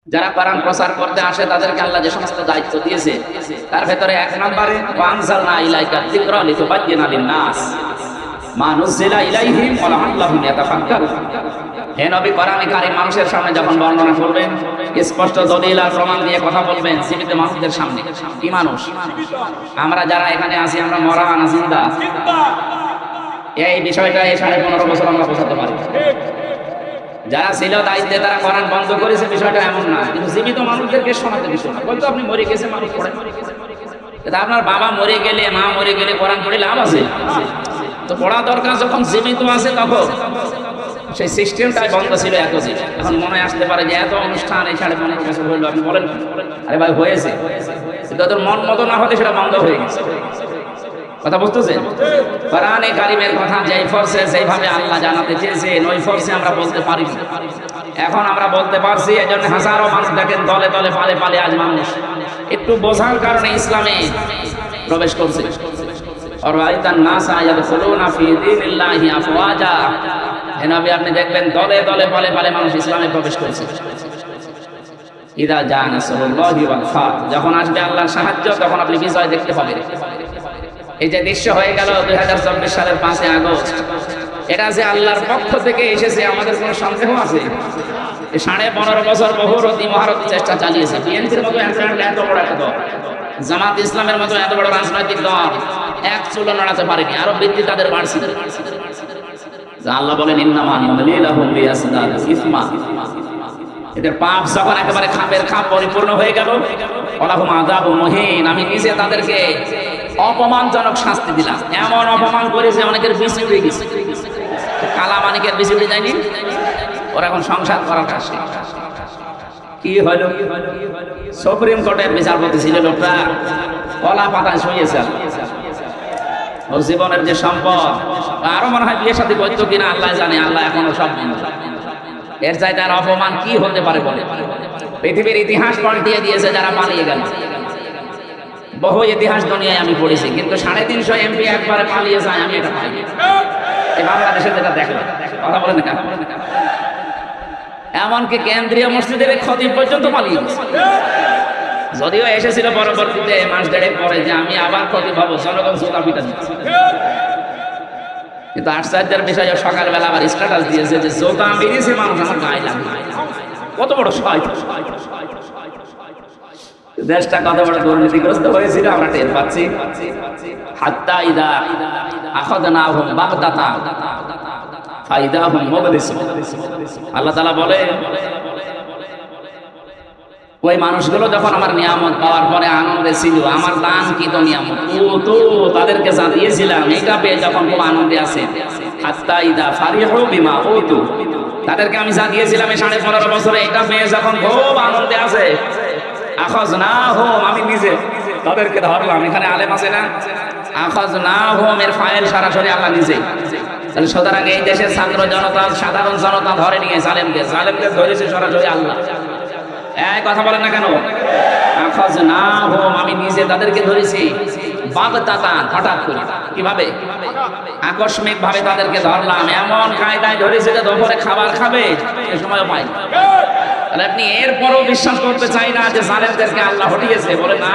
যারা কোরআন প্রচার করতে আসে তাদেরকে আল্লাহ যে সমস্ত দায়িত্ব দিয়েছে তার ভেতরে এক নম্বরে ওয়ানজালনা ইলাইকা যিকরা লিতুবায়্যিনা লিন-নাস মা নুযিলা ইলাইহিম ওয়া লাআল্লাহুম ইয়াতাফাক্কারুন। হে নবী, কোরআনে কারীম মানুষের সামনে যখন বর্ণনা করবেন, স্পষ্ট দলিল আর প্রমাণ দিয়ে কথা বলবেন জীবিত মানুষদের সামনে। কি মানুষ? আমরা যারা এখানে আছি, আমরা মরা না জিন্দা? এই বিষয়টা এই 15.5 বছর আমরা বোঝাতে পারি। যারা ছিল দায়িত্বে তারা কোরআন বন্ধ করেছে, বিষয়টা এমন না, কিন্তু জীবিত মানুষদেরকে শোনাতে বিষয় না। বলতো আপনি মরে গেছে, মানুষ পড়ে। আপনার বাবা মরে গেলে, মা মরে গেলে কোরআন পড়ে লাভ আছে? তো পড়া দরকার যখন জীবিত আছে তখন। সেই সিস্টেমটাই বন্ধ ছিল এতদিন। এখন মনে আসতে পারে যে এত অনুষ্ঠান এই 15.5 বছর হইলো, আপনি বলেন আরে ভাই হয়েছে, কিন্তু তোর মন মতো না হলে সেটা বন্ধ হয়ে গেছে। কথা বুঝতেছেন? কোরআনে কারীমের কথা যেই ফরসে যেইভাবে আল্লাহ জানাতে চেয়েছেন ওই ফরসে আমরা বলতে পারি। এখন আমরা বলতে পারছি, এজন্য হাজারো মানুষ দেখেন দলে দলে পালে পালে আজ মানুষ একটু বোঝার কারণে ইসলামে প্রবেশ করছে। আর রাআইতান নাসা ইয়াদখুলুনা ফি দীনিল্লাহি আফওয়াজা। হে নবী, আপনি দেখবেন দলে দলে পালে পালে মানুষ ইসলামে প্রবেশ করেছে। ইদা জা নাসরুল্লাহি ওয়াল ফাত, যখন আসবে আল্লাহর সাহায্য তখন আপনি বিজয় দেখতে পাবেন। এই যে দৃশ্য হয়ে গেল 2024 সালের 5 আগস্ট, এটা যে আল্লাহর পক্ষ থেকে এসেছে আমাদের কোনো সন্দেহ আছে? 15.5 বছর বহুরতি মহারতি চেষ্টা চালিয়েছে। বিএনপির মতো এত বড় একটা দল, জামাত ইসলামের মতো এত বড় রাজনৈতিক দল এক চুলো নড়াতে পারেনি, আরো বৃদ্ধি তাদের বাড়ছিল। আল্লাহ বলেন ইন্নামা নুমলি লাহুম লিয়াজদাদু ইসমা, এদের পাপ যখন একেবারে খাপের খাপ পরিপূর্ণ হয়ে গেল, ওয়ালাহুম আযাবুম মুহিন, আমি নিজে তাদেরকে অপমানজনক শাস্তি দিলাম। এমন অপমান করেছে অনেকের বিসি উড়ে গেছে। কালা মানিকের বিসি উড়ে যায়নি? ওরা এখন সংসার করার কাজ। কি হলো? সুপ্রিম কোর্টের বিচারপতি ছিল লোকটা, কলা পাতায় শুয়েছে। ওর জীবনের যে সম্পদ, আরো মনে হয় বিয়ের সাথে করতো কিনা আল্লাহ জানে, আল্লাহ এখনো সব জানে। এর চাইতে আর অপমান কি হতে পারে বলে? পৃথিবীর ইতিহাস পাল্টিয়ে দিয়েছে যারা পালিয়ে গেল। বহু ইতিহাস দুনিয়ায় আমি পড়েছি, কিন্তু 350 এমপি একবারে পালিয়ে যায়, আমি এটা পাই। এই বাংলাদেশে যেটা দেখলাম, কথা বলেন না কেন? এমনকি কেন্দ্রীয় মসজিদের খতিব পর্যন্ত পালিয়ে গেছে। যদিও এসেছিল পরবর্তীতে মাস দেড়েক পরে যে আমি আবার খতিব হবো, জনগণ জুতা পিটা দিচ্ছে। কিন্তু আশ্চর্যের বিষয়, সকালবেলা আবার স্ট্যাটাস দিয়েছে যে জুতা মেরেছে মানুষ আমার গায়ে লাগে। কত বড় শয়তান! দেশটা কত বড় দুর্নীতিগ্রস্ত হয়েছিল আমরা টের পাচ্ছি। হাত্তা ইদা আখাযনাহুম বাগতাতান ফাইদাহুম মুবলিসুন। আল্লাহ তাআলা বলে, ওই মানুষগুলো যখন আমার নিয়ামত পাওয়ার পরে আনন্দে ছিল, আমার দান কি তো নিয়ামত, তো তাদেরকে যা দিয়েছিলাম এটা পেয়ে যখন খুব আনন্দে আছে। হাত্তা ইদা ফারিহু বিমা উতু, তাদেরকে আমি যা দিয়েছিলাম এই 15.5 বছরে এটা পেয়ে যখন খুব আনন্দে আছে, আখাযনাহুম, আমি নিজে তাদেরকে ধরলাম। এখানে আলেম আছে না? আখাযনাহুম এর ফাইল সরাসরি আল্লাহ নিজে। তাহলে সুতরাং এই দেশের ছাত্র জনতা, সাধারণ জনতা ধরে নিয়ে জালেমদের ধরেছে সরাসরি আল্লাহ। এই কথা বলেন না কেন? আখাযনাহুম, আমি নিজে তাদেরকে ধরেছি। বাগতাতান, হঠাৎ করে। কিভাবে? আকস্মিক ভাবে তাদেরকে ধরলাম। এমন কায়দায় ধরেছে যে দুপুরে খাবার খাবে এ সময়ও পাই। তাহলে আপনি এরপরও বিশ্বাস করতে চাই না যে জালেমদেরকে আল্লাহ হটিয়েছে? বলে না,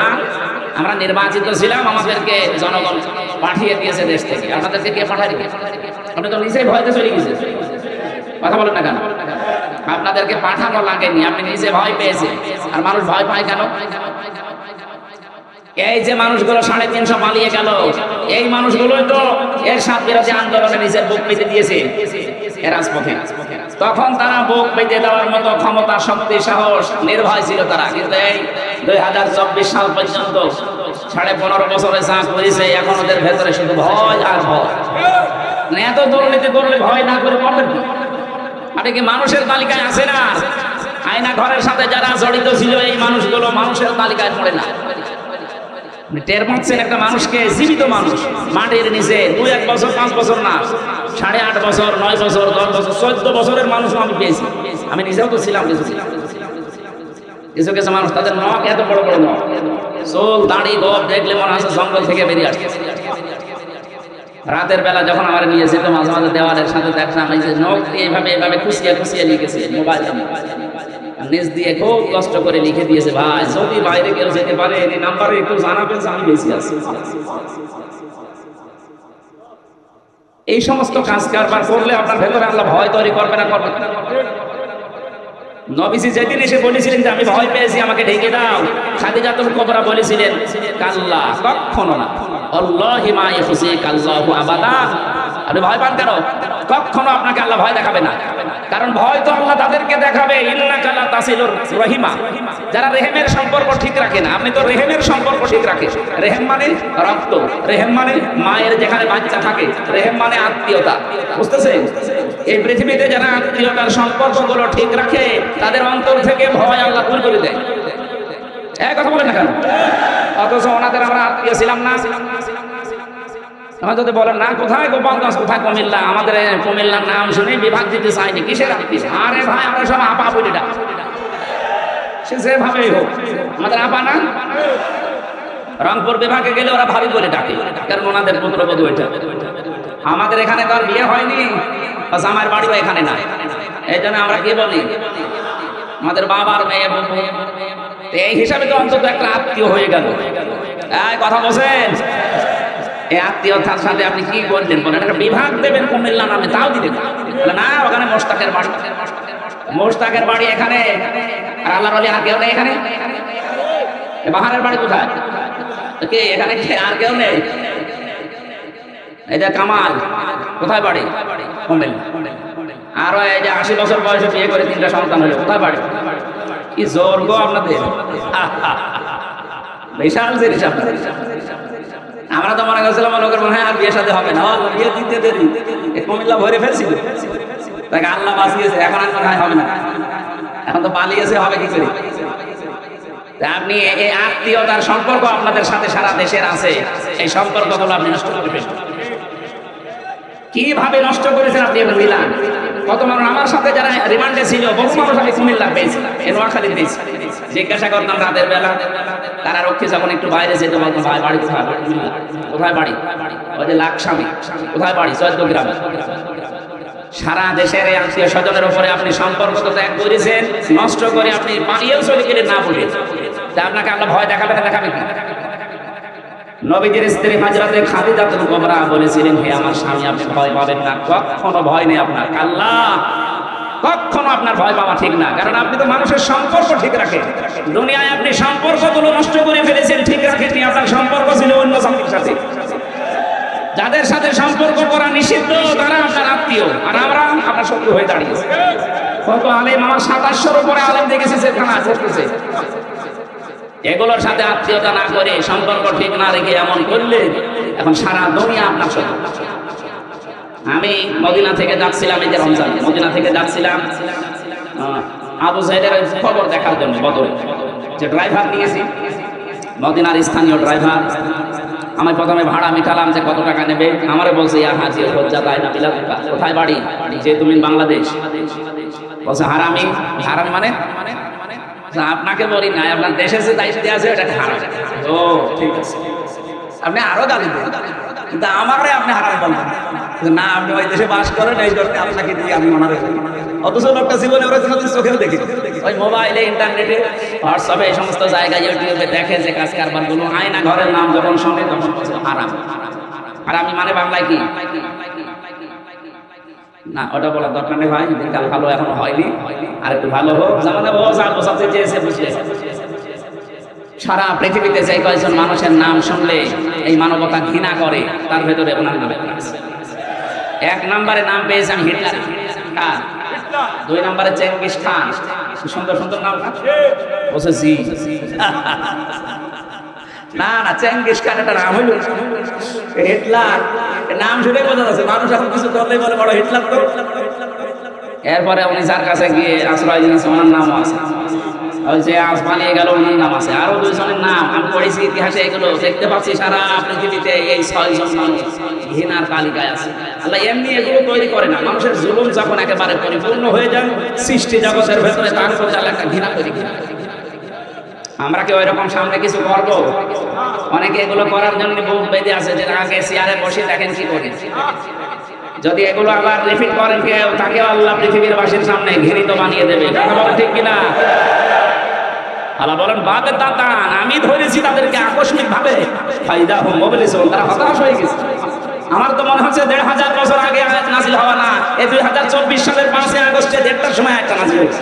আমরা নির্বাচিত ছিলাম, আমাদেরকে জনগণ পাঠিয়ে দিয়েছে দেশ থেকে। আপনাদেরকে কে পাঠায়? আপনি তো নিজেই ভয়তে চলে গেছেন। কথা বলেন না কেন? আপনাদেরকে পাঠানো লাগেনি, আপনি নিজে ভয় পেয়েছেন। আর মানুষ ভয় পায় কেন? এই যে মানুষগুলো 350 পালিয়ে গেল, এই মানুষগুলোই তো এরশাদ বিরোধী আন্দোলনে নিজের বুক পেতে দিয়েছে এ রাজপথে। তখন তারা বুক পেতে দেওয়ার মতো ক্ষমতা, শক্তি, সাহস, নির্ভয় ছিল তারা। কিন্তু এই 2024 সাল পর্যন্ত 15.5 বছরে যা করেছে, এখন ওদের ভেতরে শুধু ভয় আর ভয়। এত দুর্নীতি করলে ভয় না করে পারবেন কি? আপনি কি মানুষের তালিকায় আছে না? আয়না ঘরের সাথে যারা জড়িত ছিল এই মানুষগুলো মানুষের তালিকায় পড়ে না। টের পাচ্ছেন একটা মানুষকে, জীবিত মানুষ মাটির নিচে 2-1 বছর 5 বছর না, 8.5 বছর 9 বছর 10 বছর 14 বছরের মানুষ আমি পেয়েছি। আমি নিজেও তো ছিলাম কিছু কিছু মানুষ, তাদের নখ এত বড় বড় নখ, চুল দাড়ি গোপ দেখলে মনে হচ্ছে জঙ্গল থেকে বেরিয়ে আসছে। রাতের বেলা যখন আমার নিয়ে যেত, মাঝে মাঝে দেওয়ালের সাথে দেখলাম এই যে নখ এইভাবে খুশিয়ে খুশিয়ে নিয়ে গেছে মোবাইল। নিজ দিয়ে খুব কষ্ট করে লিখে দিয়েছে, ভাই যদি বাইরে কেউ যেতে পারে এই নাম্বারে একটু জানাবেন, আমি বেশি আছি। এই সমস্ত কাজ কারবার করলে আপনার ভেতরে আল্লাহ ভয় তৈরি করবে না, করবে না? নবীজি যেদিন এসে বলেছিলেন যে আমি ভয় পেয়েছি, আমাকে ঢেকে দাও, খাদিজাতুল কুবরা বলেছিলেন কাল্লা, কখনো না, আল্লাহি মা ইয়াখজিকাল্লাহু আবাদা। আপনি ভয় পান কেন? কখনো আপনাকে আল্লাহ ভয় দেখাবে না, কারণ ভয় তো আল্লাহ তাদেরকে দেখাবে ইন্নাকা লা তাসিলুর রহিমা, যারা রেহেমের সম্পর্ক ঠিক রাখে না। আপনি তো রেহেমের সম্পর্ক ঠিক রাখেন। রেহেম মানে রক্ত, রেহেম মানে মায়ের যেখানে বাচ্চা থাকে, রেহেম মানে আত্মীয়তা, বুঝতেছেন? এই পৃথিবীতে যারা আত্মীয়তার সম্পর্কগুলো ঠিক রাখে তাদের অন্তর থেকে ভয় আল্লাহ দূর করে দেয়। এই কথা বলেন না কেন? অথচ ওনাদের আমরা আত্মীয় ছিলাম না। যদি বলেন না কোথায় গোপালগঞ্জ, কোথায় কুমিল্লা, আমাদের কুমিল্লার নাম শুনে বিভাগ দিতে চাইনি, কিসের আত্মীয়? আরে ভাই আমরা সব আপা বলি না, সে যেভাবেই হোক আমাদের আপা না। রংপুর বিভাগে গেলে ওরা ভাবি বলে ডাকে, কারণ ওনাদের পুত্রবধূ এটা। আমাদের এখানে তো আর বিয়ে হয়নি, আমার বাড়িও এখানে না, এই জন্য আমরা কি বলি আমাদের বাবার মেয়ে বলবো। এই হিসাবে তো অন্তত একটা আত্মীয় হয়ে গেল। এই কথা বলছেন, এই আত্মীয়তার সাথে আপনি কি বললেন? বলেন একটা বিভাগ দেবেন কুমিল্লা নামে, তাও দিলেন না। ওখানে মোশতাকের বাড়ি, মোশতাকের বাড়ি এখানে, আর আল্লাহর ওলি আর কেউ নেই এখানে। বাহারের বাড়ি কোথায়? কে এখানে? আর কেউ নেই। এই যে কামাল, কোথায় বাড়ি? কুমিল্লা। আরো এই যে 80 বছর বয়সে বিয়ে করে 3টা সন্তান হলো, কোথায় বাড়ি? কি জোর গো আপনাদের, বিশাল জিনিস আপনাদের। আমরা তো মনে করছিলাম মনে হয় আর বিয়ে সাথে হবে না, বিয়ে দিতে দেরি, কুমিল্লা ভরে ফেলছিল, তাকে আল্লাহ বাঁচিয়েছে। এখন আর মনে হয় হবে না, এখন তো পালিয়েছে, হবে কি করে? আপনি এই আত্মীয়তার সম্পর্ক আপনাদের সাথে সারা দেশের আছে, এই সম্পর্কগুলো আপনি নষ্ট করে ফেলবেন। কিভাবে নষ্ট করেছেন আপনি এখন মিলান? কত মানুষ আমার সাথে যারা রিমান্ডে ছিল, বহু মানুষ আমি কুমিল্লা পেয়েছি, নোয়াখালী পেয়েছি। জিজ্ঞাসা করতাম রাতের বেলা, তারা রক্ষে যখন একটু বাইরে যেতে বলতাম, ভাই বাড়ি কোথায়? কোথায় বাড়ি? ওই যে লাকসামি। কোথায় বাড়ি? চৌদ্দগ্রামে। সারা দেশের এই আত্মীয় স্বজনের উপরে আপনি সম্পর্ক তো ত্যাগ করেছেন, নষ্ট করে আপনি পালিয়েও চলে গেলেন না বলে। তা আপনাকে আল্লাহ ভয় দেখাবে না, দেখাবে কি? নবীজির স্ত্রী হযরতে খাদিজাতুল কুবরা বলেছিলেন, হে আমার স্বামী, আপনি ভয় পাবেন না, কখনো ভয় নেই আপনার। আল্লাহ কখনো আপনার ভয় পাওয়া ঠিক না, কারণ আপনি তো মানুষের সম্পর্ক ঠিক রাখেন। দুনিয়ায় আপনি সম্পর্কগুলো নষ্ট করে ফেলেছেন, ঠিক রাখেননি। আপনার সম্পর্ক ছিল অন্য জাতির সাথে। যাদের সাথে সম্পর্ক করা নিষিদ্ধ তারা আপনার আত্মীয়, আর আমরা আপনার শত্রু হয়ে দাঁড়িয়েছি। কত আলেম, আমার 2700-এর উপরে আলেম দেখেছি সেখানে করতেছে। এগুলোর সাথে আত্মীয়তা না করে, সম্পর্ক ঠিক না রেখে এমন করলে এখন সারা দুনিয়া আপনার শত্রু। আমি মদিনা থেকে যাচ্ছিলাম, এই যে রমজান, মদিনা থেকে যাচ্ছিলাম আবু সাইদের খবর দেখার জন্য। বদরে যে ড্রাইভার নিয়েছি, মদিনার স্থানীয় ড্রাইভার, আমি প্রথমে ভাড়া মিটালাম যে কত টাকা নেবে। আমারে বলছে ইয়া হাজি হজ্জা তাই না বিলাল, কোথায় বাড়ি? যে তুমি বাংলাদেশ। বলছে হারামি। হারামি মানে? আপনাকে বলি না, আপনার দেশে যে দায়িত্বে আছে এটা হারাম। ও ঠিক আছে, আপনি আরো গালি দেন, কিন্তু আমারে আপনি হারাম বলবেন না। আপনি ওই দেশে বাস করেন, এই জন্য আপনাকে দিয়ে আমি মনে রাখি। অথচ লোকটা জীবনে ওরা কোনোদিন চোখেও দেখি, ওই মোবাইলে, ইন্টারনেটে, হোয়াটসঅ্যাপে, এই সমস্ত জায়গায়, ইউটিউবে দেখে যে কাজ কারবারগুলো। আয়না ঘরের নাম যখন শোনে তখন হারাম। আর আমি মানে বাংলায় কি না, ওটা বলার দরকার নেই ভাই। দিনকাল ভালো এখনো হয়নি, আর একটু ভালো হোক। জামানে বোঝাতে চেয়েছে, বুঝলে সারা পৃথিবীতে যে কয়েকজন মানুষের নাম শুনলে এই মানবতা ঘৃণা করে, তার ভেতরে ওনার নাম আছে। 1 নম্বরে নাম পেয়েছে আমি হিটলার, 2 নম্বরে চেঙ্গিস খান। সুন্দর সুন্দর নাম বলছে জি। না না, চেঙ্গিস খান একটা নাম হইল, হিটলার নাম শুনে বোঝা যাচ্ছে মানুষ এখন কিছু করলেই বলে বড় হিটলার তো। এরপরে উনি যার কাছে গিয়ে আশ্রয় দিয়েছে, ওনার নামও আছে। ওই যে আজ পালিয়ে গেল, ওনার নাম আছে। আরো 2 জনের নাম আমি পড়েছি ইতিহাসে, এগুলো দেখতে পাচ্ছি সারা পৃথিবীতে এই 6 জন মানুষ ঘৃণার তালিকায় আছে। আল্লাহ এমনি এগুলো তৈরি করে না, মানুষের জুলুম যখন একেবারে পরিপূর্ণ হয়ে যায় সৃষ্টি জগতের ভেতরে, তার উপর আল্লাহ একটা ঘৃণা তৈরি করে। আমরা কি ওই রকম সামনে কিছু করব? অনেকে এগুলো করার জন্য বুক বেঁধে আছে, যে আগে চেয়ারে বসে দেখেন কি করে। যদি এগুলো আবার রিপিট করেন কেউ, তাকে আল্লাহ পৃথিবীর বাসীর সামনে ঘৃণিত বানিয়ে দেবে। কথা বলেন ঠিক কিনা? আল্লাহ বলেন বাগদাতান, আমি ধরেছি তাদেরকে আকস্মিক ভাবে, ফাইদা হুম মুবলিসুন, তারা হতাশ হয়ে গেছে। আমার তো মনে হচ্ছে ১৫০০ বছর আগে আয়াত নাযিল হওয়া না, এই ২০২৪ সালের ৫ই আগস্টে ১:০০টার সময় আয়াতটা নাযিল হয়েছে।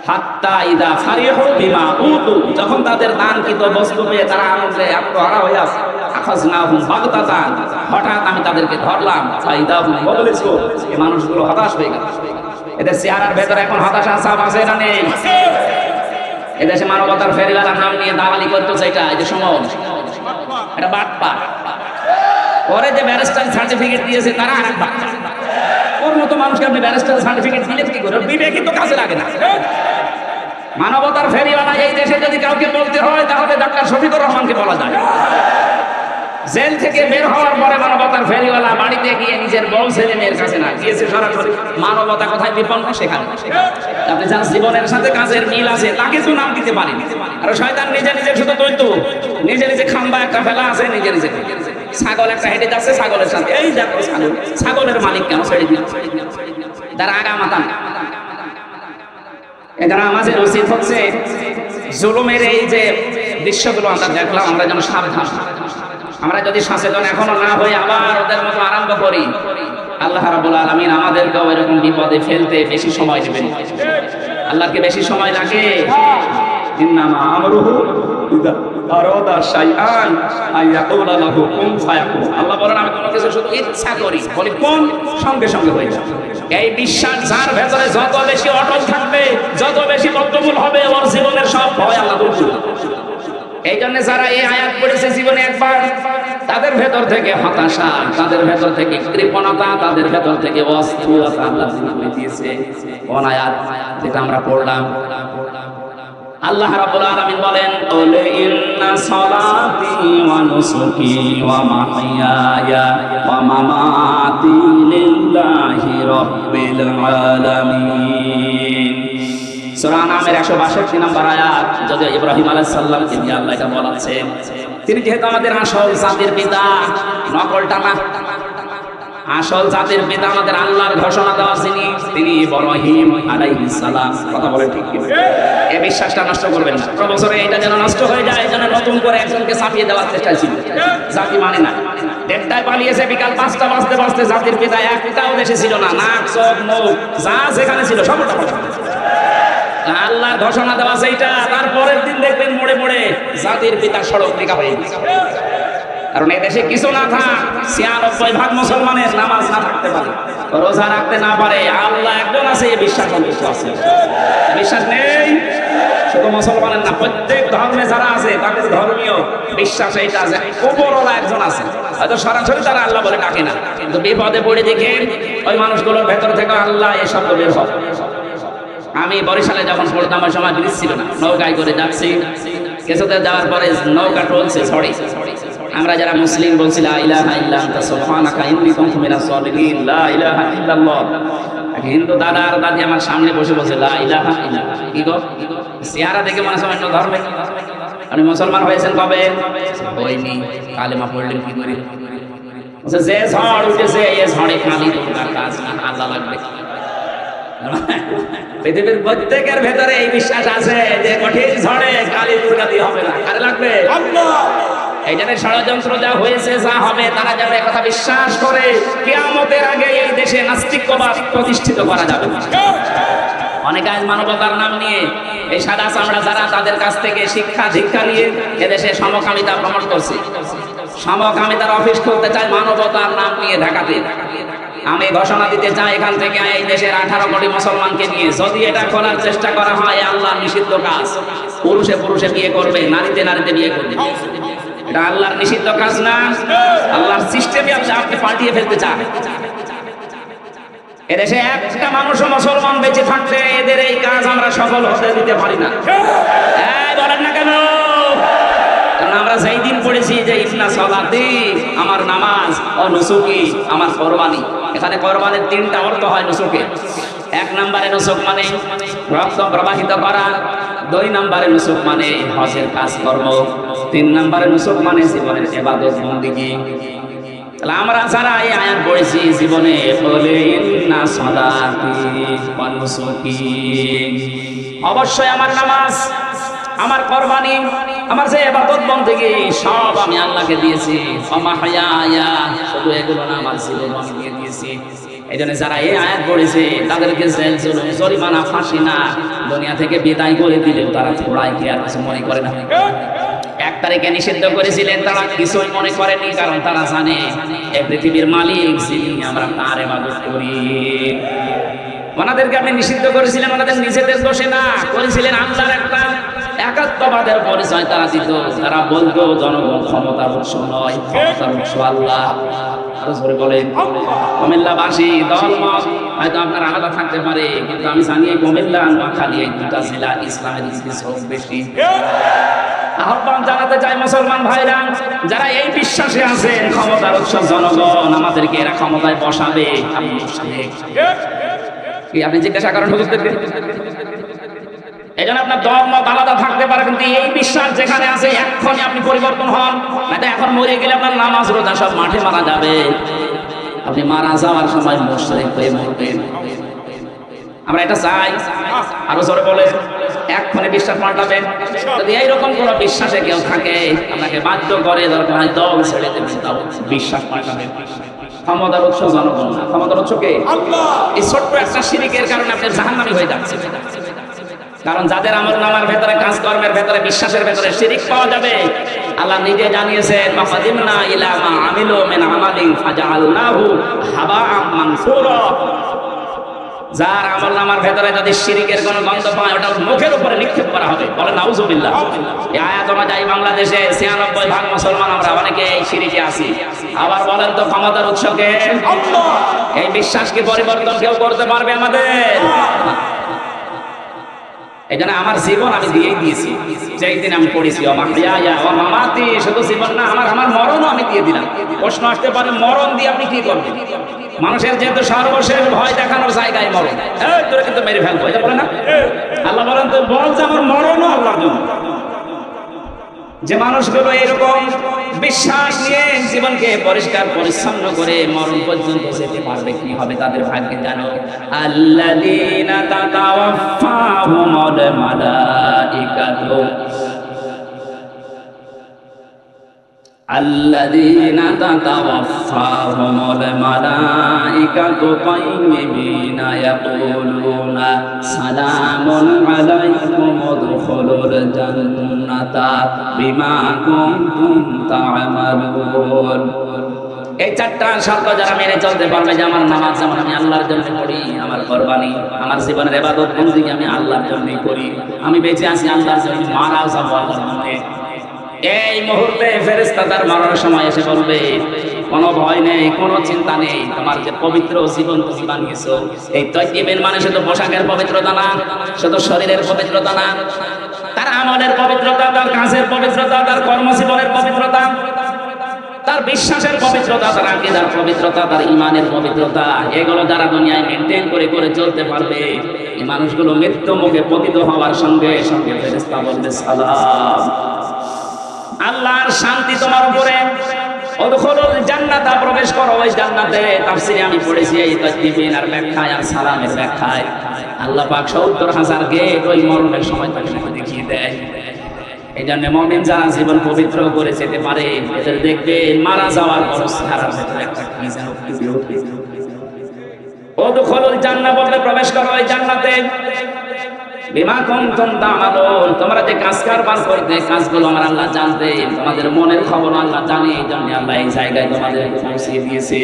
হাত্তা ইদা ফারিহু বিমা উতু, যখন তাদের দানকৃত বস্তু পেয়ে তারা আনন্দে আত্মহারা হয়ে আছে, আখাযনাহুম বাগতাতান, হঠাৎ আমি তাদেরকে ধরলাম, ফাইদা হুম মুবলিসুন, এই মানুষগুলো হতাশ হয়ে গেল। এদের চেহারার ভেতরে এখন হতাশা ছাপ আছে না নেই? এদেশে মানবতার ফেরিওয়ালার নাম নিয়ে দালালি করতে চাইটা, এই যে সময় এটা বাটপা। পরে যে ব্যারিস্টার সার্টিফিকেট দিয়েছে তারা আরেক বাটপা। ওর মতো মানুষকে আপনি ব্যারিস্টার সার্টিফিকেট দিলেন কি করে? বিবেকই তো কাজে লাগে না। মানবতার ফেরিওয়ালা এই দেশে যদি কাউকে বলতে হয় তাহলে ডাক্তার শফিকুর রহমানকে বলা যায়। জেল থেকে বের হওয়ার পরে মানবতার ফেরিওয়ালা বাড়িতে গিয়ে নিজের বউ ছেলে মেয়ের কাছে না গিয়েছে সরাসরি মানবতা কোথায় বিপন্ন সেখানে। আপনি যার জীবনের সাথে কাজের মিল আছে তাকে তো নাম দিতে পারেনি। আর শয়তান নিজে নিজে শুধু দৈত্য, নিজে নিজে খাম্বা একটা ফেলা আছে, নিজে নিজে ছাগল একটা হেঁটে যাচ্ছে ছাগলের সাথে, এই দেখো ছাগল, ছাগলের মালিক কেন ছেড়ে দিল? তার আগা মাথা। এখানে আমাদের উচিত হচ্ছে জুলুমের এই যে দৃশ্যগুলো আমরা দেখলাম, আমরা যেন সাবধান। আমরা যদি সচেতন এখনো না হই আবার ওদের মতো আরম্ভ করি, আল্লাহ রাব্বুল আলামিন আমাদেরকেও এরকম বিপদে ফেলতে বেশি সময় দেবেন। আল্লাহকে বেশি সময় লাগে? ইন্নামা আমরুহু ইযা আরাদা শাইআন আইয়াকুলা লাহু কুন ফায়াকুন। আল্লাহ বলেন আমি কোনো কিছু শুধু ইচ্ছা করি, বলি কোন, সঙ্গে সঙ্গে হয়ে যায়। এই বিশ্বাস যার ভেতরে যত বেশি অটল থাকবে, যত বেশি বদ্ধমূল হবে, ওর জীবনের সব ভয় আল্লাহ দূর করবে। এই জন্য যারা এই আয়াত পড়েছে জীবনে একবার, তাদের ভেতর থেকে হতাশা, তাদের ভেতর থেকে কৃপণতা, তাদের ভেতর থেকে অস্থিরতা আল্লাহ দূর দিয়েছে। কোন আয়াত? যেটা আমরা পড়লাম। আল্লাহ রাব্বুল আলামিন বলেন কুল ইন্না সলাতি ওয়া নুসুকি ওয়া মাহইয়ায়া ওয়া মামাতি লিল্লাহি রাব্বিল আলামিন। সূরা নামের ১৬২ নম্বর আয়াত। যদি ইব্রাহিম আলাইহিস সালামকে দিয়ে আল্লাহ এটা বলাচ্ছেন, তিনি যেহেতু আমাদের আসল জাতির পিতা, নকলটা না, আসল জাতির পিতা আমাদের আল্লাহর ঘোষণা দেওয়া তিনি ইব্রাহিম আলাইহিস সালাম। কথা বলে ঠিক কি? এই বিশ্বাসটা নষ্ট করবেন না। প্রবছরে এটা যেন নষ্ট হয়ে যায়, যেন নতুন করে একজনকে ছাপিয়ে দেওয়ার চেষ্টা ছিল। জাতি মানে না, দেড়টায় পালিয়েছে, বিকাল ৫টা বাজতে বাজতে জাতির পিতা একটাও দেশে ছিল না, নাক চোখ মুখ যা যেখানে ছিল সবটা আল্লাহর ঘোষণা দেওয়া সেইটা। তারপরের দিন দেখবেন মোড়ে মোড়ে জাতির পিতা সড়ক লেখা হয়ে গেছে। কারণ এই দেশে কিছু না থাক, ৯৬% মুসলমানের নামাজ না থাকতে পারে, রোজা রাখতে না পারে, আল্লাহ একজন আছে এই বিশ্বাস আছে। বিশ্বাস নেই শুধু মুসলমানের না, প্রত্যেক ধর্মে যারা আছে তাদের ধর্মীয় বিশ্বাস এইটা আছে, উপরওয়ালা একজন আছে। হয়তো সরাসরি তারা আল্লাহ বলে ডাকে না, কিন্তু বিপদে পড়ে দেখে ওই মানুষগুলোর ভেতর থেকে আল্লাহ এই শব্দ বের হয়। আমি বরিশালে যখন পড়তাম ওই সময় ব্রিজ ছিল না, নৌকায় করে যাচ্ছি, কিছুতে যাওয়ার পরে নৌকা টলছে সরি। আমরা যারা মুসলিম বলছি লা ইলাহা ইল্লা আনতা সুবহানাকা ইন্নী কুনতু মিনাস সালিহিন, লা ইলাহা ইল্লাল্লাহ। হিন্দু দাদা আর দাদি আমার সামনে বসে বসে লা ইলাহা ইল্লাল্লাহ। কি গো, চেহারা দেখে মনে হয় অন্য ধর্মে। আপনি মুসলমান হয়েছেন কবে? হইনি। কালেমা পড়লেন কি করে? যে ঝড় উঠেছে এই ঝড়ে কালি তোর কাজ না, আল্লাহ লাগবে। পৃথিবীর প্রত্যেকের ভেতরে এই বিশ্বাস আছে যে কঠিন ঝড়ে কালী দুর্গা দিয়ে হবে না, কারে লাগবে? আল্লাহ। এই জন্য ষড়যন্ত্র যা হয়েছে, যা হবে, তারা যারা কথা বিশ্বাস করে, কিয়ামতের আগে এই দেশে নাস্তিকবাদ প্রতিষ্ঠিত করা যাবে। অনেক আজ মানবতার নাম নিয়ে এই সাদা চামড়া যারা, তাদের কাছ থেকে শিক্ষা দীক্ষা নিয়ে এদেশে সমকামিতা প্রমোট করছে, সমকামিতার অফিস খুলতে চায় মানবতার নাম নিয়ে ঢাকাতে। আমি ঘোষণা দিতে চাই এখান থেকে এই দেশের 18 কোটি মুসলমানকে নিয়ে যদি এটা করার চেষ্টা করা হয়, আল্লাহর নিষিদ্ধ কাজ। পুরুষে পুরুষে বিয়ে করবে, নারীতে নারীতে বিয়ে করবে, এটা আল্লাহর নিষিদ্ধ কাজ না। আল্লাহর সিস্টেমে আপনি পাল্টিয়ে ফেলতে চান। এদেশে একটা মানুষও মুসলমান বেঁচে থাকতে এদের এই কাজ আমরা সফল হতে দিতে পারি না। বলেন না কেন? কারণ আমরা যেই দিন পড়েছি যে ইন্না সলাতি, আমার নামাজ, ও নুসুকি, আমার কোরবানি। এখানে কোরবানির 3টা অর্থ হয় নুসুকে। 1 নম্বরে নুসুক মানে রক্ত প্রবাহিত করা, 2 নম্বরে নুসুক মানে হজের কাজকর্ম, 3 নম্বরে নুসুক মানে জীবনের ইবাদত বন্দেগী। তাহলে আমরা যারা এই আয়াত পড়েছি জীবনে বলে ইন্না সালাতি ওয়া নুসুকি, অবশ্যই আমার নামাজ, আমার কুরবানি, আমার যে ইবাদত বন্দেগী সব আমি আল্লাহকে দিয়েছি। মাহইয়া, শুধু এগুলো না, আমার জীবন আমি দিয়ে দিয়েছি। এই জন্য যারা এই আয়াত পড়েছে তাদেরকে জেল জুলুম জরিমানা ফাঁসি না, দুনিয়া থেকে বিদায় করে দিলেও তারা থোড়াই কি আর কিছু মনে করে না। 1 তারিখে নিষিদ্ধ করেছিলেন, তারা কিছুই মনে করেনি, কারণ তারা জানে এই পৃথিবীর মালিক যিনি, আমরা তার ইবাদত করি। ওনাদেরকে আপনি নিষিদ্ধ করেছিলেন ওনাদের নিজেদের দোষে না, করেছিলেন আল্লাহর একটা একাত্মবাদের পরিচয় তারা দিত। তারা বলতো জনগণ ক্ষমতার উৎস নয়, ক্ষমতার উৎস আল্লাহ। আরো জোরে বলেন। কুমিল্লাবাসী দলমত হয়তো আপনার আলাদা থাকতে পারে, কিন্তু আমি জানি কুমিল্লা, নোয়াখালী এই দুটা জেলা ইসলামের ইতিহাস বেশি। আহ্বান জানাতে চাই মুসলমান ভাইরা, যারা এই বিশ্বাসে আছেন ক্ষমতার উৎস জনগণ, আমাদেরকে এরা ক্ষমতায় বসাবে, আপনি জিজ্ঞাসা করেন হুজুরদেরকে। এই জন্য আপনার ধর্মমত আলাদা থাকতে পারে, কিন্তু এই বিশ্বাস যেখানে আছে এখনই আপনি পরিবর্তন হন, না এখন মরে গেলে আপনার নামাজ রোজা সব মাঠে মারা যাবে। আপনি মারা যাওয়ার সময় মুশরিক হয়ে মরবেন। আমরা এটা চাই? আরো জোরে বলে এখনই বিশ্বাস পাল্টাবেন। যদি এইরকম কোন বিশ্বাসে কেউ থাকে, আপনাকে বাধ্য করে দরকার হয় দল ছেড়ে দেবেন, তাও বিশ্বাস পাল্টাবেন। ক্ষমতার উৎস জনগণ না, ক্ষমতার উৎস কে? আল্লাহ। এই ছোট্ট একটা শিরকের কারণে আপনি জাহান্নামী হয়ে যাচ্ছেন। কারণ যাদের আমলনামার ভেতরে, কাজকর্মের ভেতরে, বিশ্বাসের ভেতরে শিরক পাওয়া যাবে, আল্লাহ নিজে জানিয়েছেন মাফাদিমনা ইলা মা আমিলু মিন আমালিন ফাজআলনাহু হাবাআম মানসুরা। যার আমলনামার ভেতরে যদি শিরকের কোনো গন্ধ পায়, ওটা মুখের উপরে নিক্ষেপ করা হবে। বলেন নাউজুবিল্লাহ। এই আয়াত অনুযায়ী বাংলাদেশে 96% মুসলমান আমরা অনেকে এই শিরকে আছি। আবার বলেন তো ক্ষমতার উৎস কে? আল্লাহ। এই বিশ্বাসকে পরিবর্তন কেউ করতে পারবে আমাদের? এই জন্য আমার জীবন আমি দিয়েই দিয়েছি। যেই দিন আমি পড়েছি মামাতি, শুধু জীবন না, আমার মরণও আমি দিয়ে দিলাম। প্রশ্ন আসতে পারে মরণ দিয়ে আপনি কি করবেন? মানুষের যেহেতু সর্বশেষ ভয় দেখানোর জায়গায় মরণ, তোরা কিন্তু মেরে ফেলবো, এটা বলে না আল্লাহ? বলেন তো, বল যে আমার মরণও আল্লাহর জন্য। যে মানুষগুলো এরকম বিশ্বাস নিয়ে জীবনকে পরিষ্কার পরিচ্ছন্ন করে মরণ পর্যন্ত যেতে পারবে, কি হবে তাদের ভাগ্যে জানো? আল্লাযীনা তাতাওয়াফাহুমুল মালাইকাতু الذين تتوفاهم الملائكة طيبين يقولون سلام عليكم ادخلوا الجنة بما كنتم تعملون। এই 4টা শর্ত যারা মেনে চলতে পারবে, যে আমার নামাজ যেমন আমি আল্লাহর জন্য পড়ি, আমার কুরবানি, আমার জীবনের ইবাদত বন্দেগী আমি আল্লাহর জন্যই করি, আমি বেঁচে আছি আল্লাহর জন্য, মারা যাবো আল্লাহর জন্য। এই মুহূর্তে ফেরেশতা তার মরার সময় এসে বলবে, কোনো ভয় নেই, কোনো চিন্তা নেই, তোমার যে পবিত্র জীবন তুমি বানিয়েছো, এই তাইয়্যিবিন মানে শুধু পোশাকের পবিত্রতা না, শুধু শরীরের পবিত্রতা না, তার আমলের পবিত্রতা, তার কাজের পবিত্রতা, তার কর্মজীবনের পবিত্রতা, তার বিশ্বাসের পবিত্রতা, তার আকীদার পবিত্রতা, তার ঈমানের পবিত্রতা, এগুলো যারা দুনিয়ায় মেইনটেইন করে চলতে পারবে, এই মানুষগুলো মৃত্যু মুখে পতিত হওয়ার সঙ্গে সঙ্গে ফেরেশতা বলবে সালাম, আল্লাহর শান্তি তোমার উপরে, উদখুলুল জান্নাতা, প্রবেশ করো ওই জান্নাতে। তাফসীরে আমি পড়েছি এই তাইয়্যিবিন আর ব্যাখ্যায় আর সালামের ব্যাখ্যায় আল্লাহ পাক ৭০,০০০ গেট ওই মরণের সময় তাকে দেখিয়ে দেয়। এই জন্য মুমিন যারা জীবন পবিত্র করে যেতে পারে, এদের দেখবে মারা যাওয়ার পর সারার ভেতরে একটা কি যেন উদখুলুল জান্নাহ বলতে প্রবেশ করো ওই জান্নাতে বিমা কুনতুম তা'মালুন, তোমরা যে কাজ কারবার করতে, কাজগুলো আমার আল্লাহ জানতে, তোমাদের মনের খবর আল্লাহ জানে, এই জন্য আল্লাহ এই জায়গায় তোমাদের পৌঁছিয়ে দিয়েছে।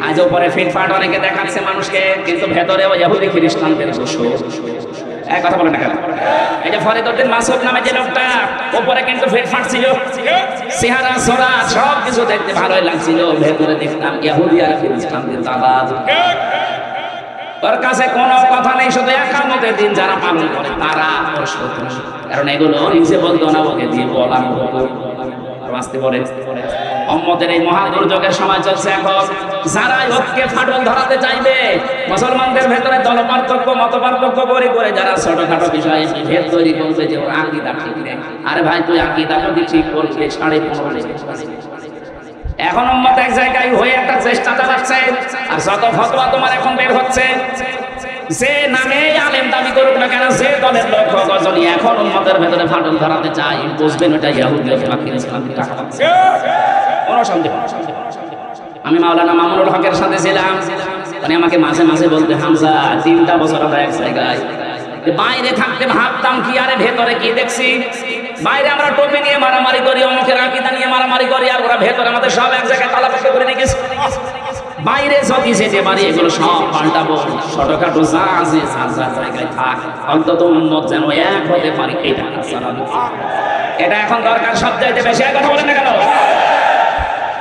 আজ উপরে ফিটফাট অনেকে দেখাচ্ছে মানুষকে, কিন্তু ভেতরে ওই ইহুদি খ্রিস্টানদের দোষ। এক কথা বলে না কেন? এই যে ফরিদউদ্দিন মাসুদ নামে যে লোকটা, উপরে কিন্তু ফিটফাট ছিল, চেহারা সোরা সব কিছু দেখতে ভালোই লাগছিল, ভেতরে দেখতাম ইহুদি আর খ্রিস্টানদের দালাল। ওর কাছে কোনো কথা নেই, শুধু একামতের দিন যারা পালন করে তারা ওর শত্রু। কারণ এগুলো নিজে বলতো না, ওকে দিয়ে বলানো হতো। আসতে পরে উম্মতের এই মহা দুর্যোগের সময় চলছে এখন, যারা ঐক্যে ফাটল ধরাতে চাইবে, মুসলমানদের ভেতরে দল পার্থক্য, মত পার্থক্য করে করে যারা ছোটখাটো বিষয়ে ভেদ তৈরি করবে যে ওর আকীদা ঠিক নেই। আরে ভাই, তুই আকীদা যদি ঠিক করলে 15.5 এখন উম্মত এক জায়গায় হয়ে একটা চেষ্টা চালাচ্ছে, আর যত ফতোয়া তোমার এখন বের হচ্ছে, যে নামে আলেম দাবি করুক না কেন, যে দলের লক্ষ্য গজনী এখন উম্মতের ভেতরে ফাটল ধরাতে চাই, বুঝবেন ওটা ইহুদিয়ত বাকির ইসলামের টাকা লাগছে, কোনো সন্দেহ। আমি মাওলানা মামুনুল হকের সাথে ছিলাম, উনি আমাকে মাঝে মাঝে বলতে, হামজা 3টা বছর আমরা এক জায়গায়, বাইরে থাকতে ভাবতাম কি আরে ভেতরে কি দেখছি, বাইরে আমরা টুপি নিয়ে মারামারি করি, অমুকের আকীদা নিয়ে মারামারি করি, আর ওরা ভেতরে আমাদের সব এক জায়গায় তালা পেতে করে রেখেছে। বাইরে যদি যেতে পারি এগুলো সব পাল্টাবো, ছোটখাটো যা আছে জায়গায় থাক, অন্তত উম্মত যেন এক হতে পারি, এটা এখন দরকার সব চাইতে বেশি। কথা বলেন না কেন?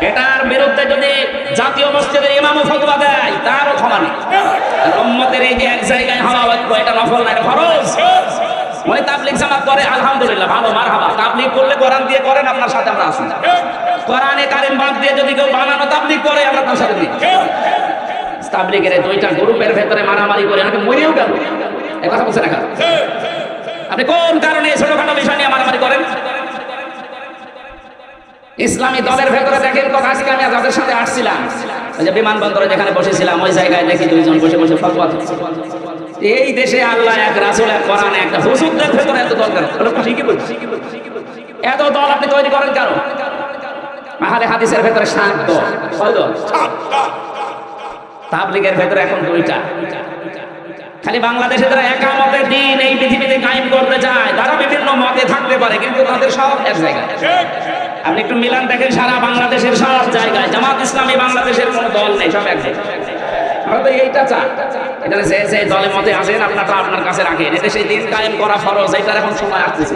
এটার বিরুদ্ধে যদি জাতীয় মসজিদের ইমামও ফতোয়া দেয় তারও ক্ষমা নেই। উম্মতের এই যে এক জায়গায় হওয়া ঐক্য, এটা নফল না, এটা ফরজ। ওই তাবলীগ জামাত করে আলহামদুলিল্লাহ, ভালো, মারহাবা। তাবলীগ করলে কোরআন দিয়ে করেন, আপনার সাথে আমরা আছি। কোরআনে কারিম বাদ দিয়ে যদি কেউ বানানো তাবলীগ করে, আমরা তার সাথে দিই। তাবলীগের 2টা গ্রুপের ভেতরে মারামারি করে আমাকে মরেও গেল, এই কথা বলছেন না? আপনি কোন কারণে ছোটখাটো বিষয় নিয়ে মারামারি করেন? ইসলামী দলের ভেতরে দেখেন তো, আজকে আমি যাদের সাথে আসছিলাম, ওই যে বিমানবন্দরে যেখানে বসেছিলাম, ওই জায়গায় দেখি 2জন বসে বসে ফতোয়া দিচ্ছে। এই দেশে আল্লাহ এক, রাসূল এক, কোরআন এক, হুজুরদের ভেতরে এত দল কেন? ঠিকই বলছি, এত দল আপনি তৈরি করেন কেন? আহলে হাদিসের ভেতরে 7 দল, 6 দল। তাবলীগের ভেতরে এখন 2টা। খালি বাংলাদেশে যারা একামতের দিন এই পৃথিবীতে কায়েম করতে চায়, তারা বিভিন্ন মতে থাকতে পারে, কিন্তু তাদের সব এক জায়গায়। আপনি একটু মিলান দেখেন, সারা বাংলাদেশের সব জায়গায় জামাত ইসলামী বাংলাদেশের কোনো দল নেই, সব এক জায়গায়। আমরা তো এইটা চাই, এটা যে দলের মধ্যে আছেন আপনারটা আপনার কাছে রাখেন, এতে সেই দিন কায়েম করা ফরজ, এইটার এখন সময় আসতেছে।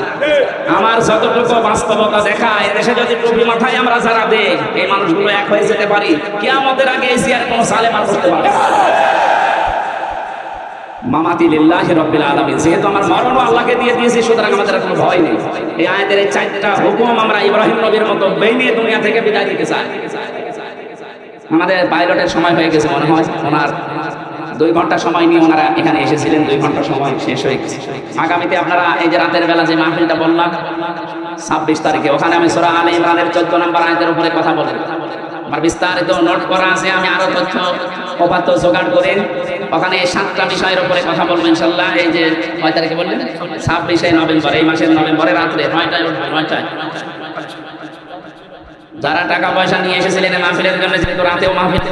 আমার যতটুকু বাস্তবতা দেখা, এদেশে যদি টুপি মাথায় আমরা যারা দেখ, এই মানুষগুলো এক হয়ে যেতে পারি, কিয়ামতের আগে এশিয়ার কোনো সালেমান করতে পারে না। মামাতি লিল্লাহি রাব্বিল আলামিন, যেহেতু আমার মরণ আল্লাহকে দিয়ে দিয়েছি, সুতরাং আমাদের কোনো ভয় নেই। এই আয়াতের এই 4টা হুকুম আমরা ইব্রাহিম নবীর মতো বেনিয়ে দুনিয়া থেকে বিদায় দিতে চাই। আমাদের পাইলটের সময় হয়ে গেছে মনে হয়, ওনার 2 ঘন্টা সময় নিয়ে ওনারা এখানে এসেছিলেন, 2 ঘন্টা সময় শেষ হয়ে গেছে। আগামীতে আপনারা এই যে রাতের বেলা যে মাহফিলটা বললাম 26 তারিখে, ওখানে আমি সূরা আলে ইমরানের 14 নম্বর আয়াতের উপরে কথা বলবো। আমার বিস্তারিত নোট করা আছে, আমি আরো তথ্য উপাত্ত জোগাড় করে ওখানে 7টা বিষয়ের উপরে কথা বলবো ইনশাআল্লাহ। এই যে 9 তারিখে বললেন, 26 নভেম্বর, এই মাসের নভেম্বরে রাত্রে 9টায় উঠবে, 9টায়। যারা টাকা পয়সা নিয়ে এসেছিলেন মাহফিলের জন্য, যেহেতু রাতেও মাহফিল,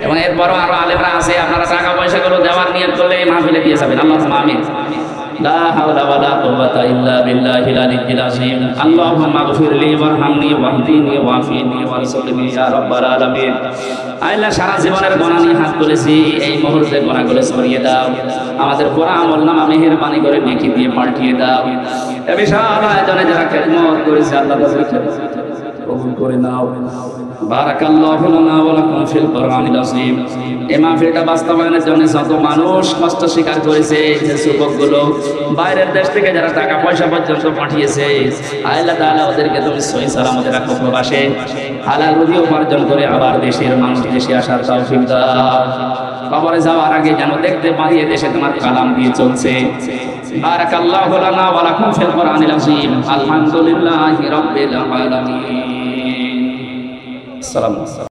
এবং এরপরও আরো আলেমরা আছে, আপনারা টাকা পয়সা গুলো দেওয়ার নিয়ত করলে এই মাহফিলে দিয়ে যাবেন। আল্লাহুম্মা আমিন। লা হাওলা ওয়ালা কুওয়াতা ইল্লা বিল্লাহিল আলিয়্যিল আযীম। আল্লাহুম্মা গফিরলি ওয়ারহামনি ওয়াহদিনি ওয়াফিনি ওয়ারযুকনি ইয়া রাব্বাল আলামিন। আল্লাহ, সারা জীবনের গুনাহ নিয়ে হাত তুলেছি, এই মুহূর্তে গুনাহগুলো সরিয়ে দাও। আমাদের পুরো আমলনামা মেহেরবানি করে নেকি দিয়ে পাল্টিয়ে দাও। এই বিশাল আয়োজনে যারা খেদমত করেছে, আল্লাহ তাদেরকে কবুল করে নাও। বারাকাল্লাহু লানা ওয়া লাকুম ফিল কোরআনিল আযীম। এই মাহফিলটা বাস্তবায়নের জন্য যত মানুষ কষ্ট স্বীকার করেছে, যে যুবকগুলো বাইরের দেশ থেকে যারা টাকা পয়সা পর্যন্ত পাঠিয়েছে, আল্লাহ তাআলা ওদেরকে তুমি সহি সালামতে রাখো, প্রবাসে হালাল রুজি উপার্জন করে আবার দেশের মানুষ দেশে আসার তৌফিক দাও। কবরে যাওয়ার আগে যেন দেখতে পারি দেশে তোমার কালাম দিয়ে চলছে। বারাকাল্লাহু লানা ওয়া লাকুম ফিল কোরআনিল আযীম। আলহামদুলিল্লাহি রাব্বিল আলামিন। আসসালামু আলাইকুম।